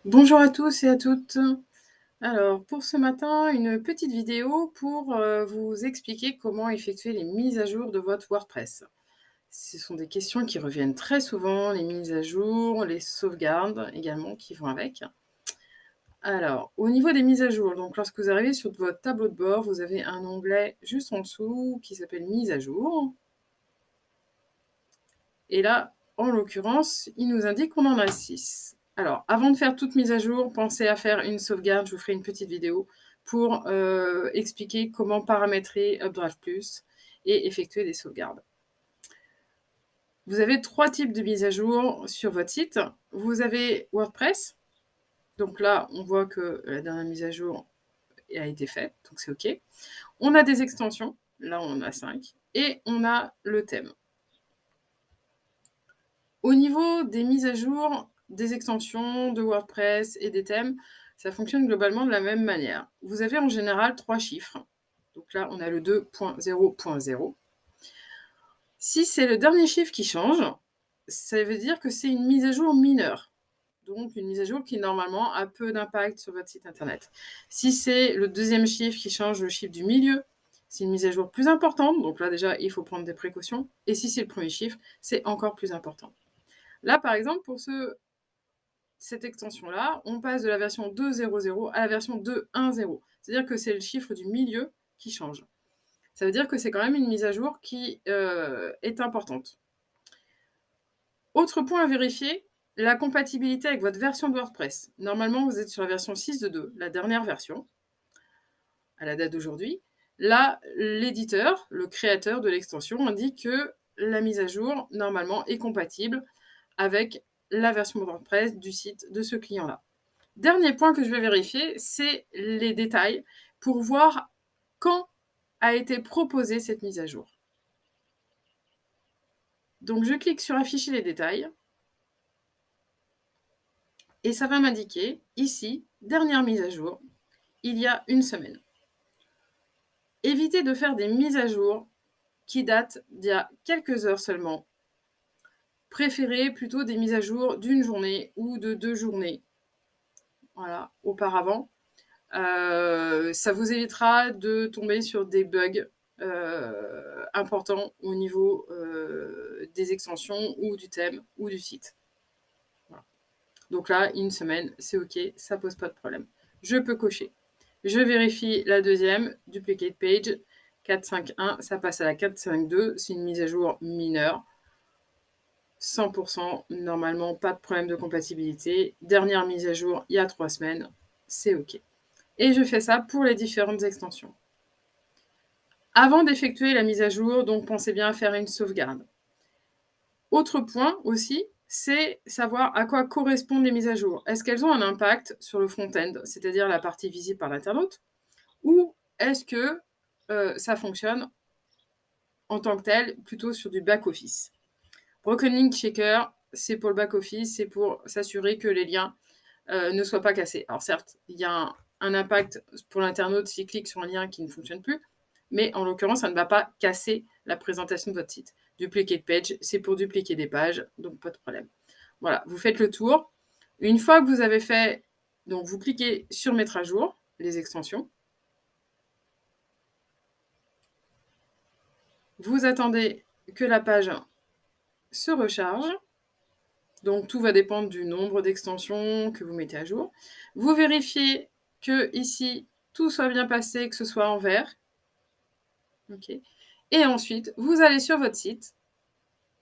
Bonjour à tous et à toutes. Alors, pour ce matin, une petite vidéo pour vous expliquer comment effectuer les mises à jour de votre WordPress. Ce sont des questions qui reviennent très souvent, les mises à jour, les sauvegardes également qui vont avec. Alors, au niveau des mises à jour, donc lorsque vous arrivez sur votre tableau de bord, vous avez un onglet juste en dessous qui s'appelle Mise à jour. Et là, en l'occurrence, il nous indique qu'on en a 6. Alors, avant de faire toute mise à jour, pensez à faire une sauvegarde. Je vous ferai une petite vidéo pour expliquer comment paramétrer Updraft Plus et effectuer des sauvegardes. Vous avez 3 types de mises à jour sur votre site. Vous avez WordPress. Donc là, on voit que la dernière mise à jour a été faite, donc c'est OK. On a des extensions. Là, on en a 5. Et on a le thème. Au niveau des mises à jour, des extensions de WordPress et des thèmes, ça fonctionne globalement de la même manière. Vous avez en général 3 chiffres. Donc là, on a le 2.0.0. Si c'est le dernier chiffre qui change, ça veut dire que c'est une mise à jour mineure. Donc une mise à jour qui normalement a peu d'impact sur votre site internet. Si c'est le deuxième chiffre qui change le chiffre du milieu, c'est une mise à jour plus importante. Donc là déjà, il faut prendre des précautions. Et si c'est le premier chiffre, c'est encore plus important. Là, par exemple, pour cette extension-là, on passe de la version 2.0.0 à la version 2.1.0. C'est-à-dire que c'est le chiffre du milieu qui change. Ça veut dire que c'est quand même une mise à jour qui est importante. Autre point à vérifier, la compatibilité avec votre version de WordPress. Normalement, vous êtes sur la version 6.2, la dernière version, à la date d'aujourd'hui. Là, l'éditeur, le créateur de l'extension, indique que la mise à jour, normalement, est compatible avec la version WordPress du site de ce client-là. Dernier point que je vais vérifier, c'est les détails pour voir quand a été proposée cette mise à jour. Donc je clique sur afficher les détails et ça va m'indiquer ici, dernière mise à jour, il y a une semaine. Évitez de faire des mises à jour qui datent d'il y a quelques heures seulement. Préférez plutôt des mises à jour d'une journée ou de 2 journées. Voilà, auparavant. Ça vous évitera de tomber sur des bugs importants au niveau des extensions ou du thème ou du site. Voilà. Donc là, une semaine, c'est OK, ça pose pas de problème. Je peux cocher. Je vérifie la deuxième, duplicate page, 4.5.1, ça passe à la 4.5.2, c'est une mise à jour mineure. 100%, normalement, pas de problème de compatibilité. Dernière mise à jour, il y a 3 semaines, c'est OK. Et je fais ça pour les différentes extensions. Avant d'effectuer la mise à jour, donc pensez bien à faire une sauvegarde. Autre point aussi, c'est savoir à quoi correspondent les mises à jour. Est-ce qu'elles ont un impact sur le front-end, c'est-à-dire la partie visible par l'internaute, ou est-ce que ça fonctionne en tant que tel, plutôt sur du back-office. Broken Link Checker, c'est pour le back-office, c'est pour s'assurer que les liens ne soient pas cassés. Alors certes, il y a un impact pour l'internaute s'il clique sur un lien qui ne fonctionne plus, mais en l'occurrence, ça ne va pas casser la présentation de votre site. Duplicate page, c'est pour dupliquer des pages, donc pas de problème. Voilà, vous faites le tour. Une fois que vous avez fait, donc vous cliquez sur mettre à jour les extensions. Vous attendez que la page se recharge. Donc tout va dépendre du nombre d'extensions que vous mettez à jour. Vous vérifiez que ici, tout soit bien passé, que ce soit en vert. OK. Et ensuite, vous allez sur votre site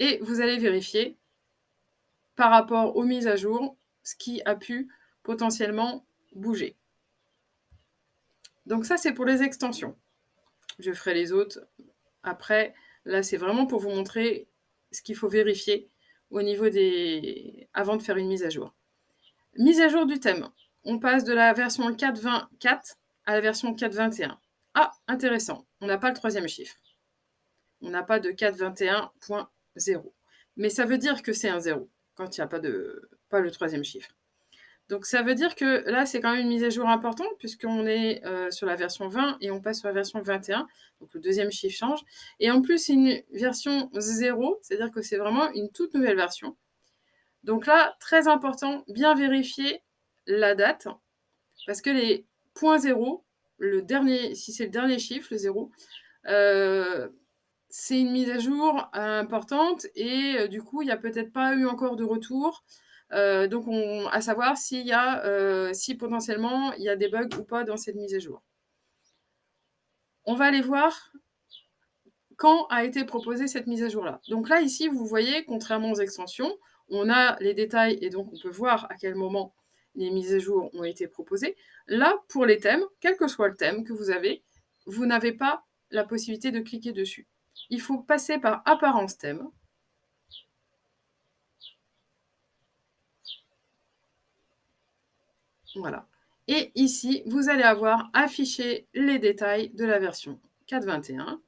et vous allez vérifier par rapport aux mises à jour ce qui a pu potentiellement bouger. Donc ça, c'est pour les extensions. Je ferai les autres après. Là, c'est vraiment pour vous montrer ce qu'il faut vérifier au niveau avant de faire une mise à jour. Mise à jour du thème. On passe de la version 4.20.4 à la version 4.21. Ah, intéressant. On n'a pas le troisième chiffre. On n'a pas de 4.21.0. Mais ça veut dire que c'est un 0 quand il n'y a pas le troisième chiffre. Donc ça veut dire que là, c'est quand même une mise à jour importante puisqu'on est sur la version 20 et on passe sur la version 21. Donc le deuxième chiffre change. Et en plus, c'est une version 0, c'est-à-dire que c'est vraiment une toute nouvelle version. Donc là, très important, bien vérifier la date, parce que les points 0, le dernier si c'est le dernier chiffre, le 0, c'est une mise à jour importante et du coup, il y a peut-être pas eu encore de retour. Donc à savoir s'il y a, si potentiellement il y a des bugs ou pas dans cette mise à jour. On va aller voir quand a été proposée cette mise à jour-là. Donc là, ici, vous voyez, contrairement aux extensions, on a les détails et donc on peut voir à quel moment les mises à jour ont été proposées. Là, pour les thèmes, quel que soit le thème que vous n'avez pas la possibilité de cliquer dessus. Il faut passer par Apparence thème. Voilà. Et ici, vous allez avoir affiché les détails de la version 4.21.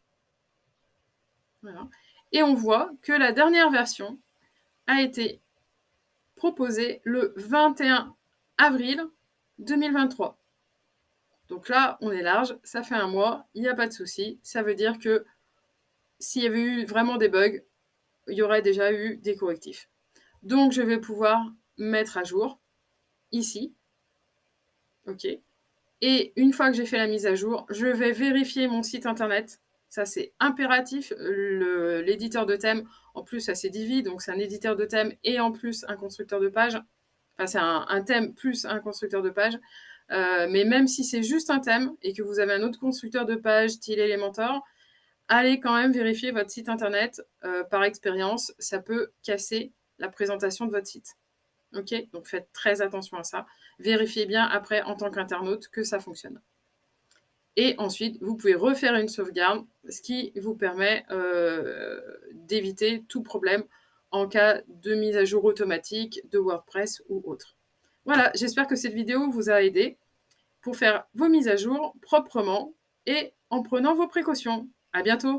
Voilà. Et on voit que la dernière version a été proposée le 21 avril 2023. Donc là, on est large, ça fait un mois, il n'y a pas de souci. Ça veut dire que s'il y avait eu vraiment des bugs, il y aurait déjà eu des correctifs. Donc, je vais pouvoir mettre à jour ici. OK. Et une fois que j'ai fait la mise à jour, je vais vérifier mon site internet. Ça, c'est impératif. L'éditeur de thème, en plus, ça c'est Divi, donc c'est un éditeur de thème et en plus un constructeur de page. Enfin, c'est un thème plus un constructeur de page. Mais même si c'est juste un thème et que vous avez un autre constructeur de page, style Elementor, allez quand même vérifier votre site internet. Par expérience, ça peut casser la présentation de votre site. OK? Donc faites très attention à ça. Vérifiez bien après, en tant qu'internaute, que ça fonctionne. Et ensuite, vous pouvez refaire une sauvegarde, ce qui vous permet d'éviter tout problème en cas de mise à jour automatique de WordPress ou autre. Voilà, j'espère que cette vidéo vous a aidé pour faire vos mises à jour proprement et en prenant vos précautions. À bientôt!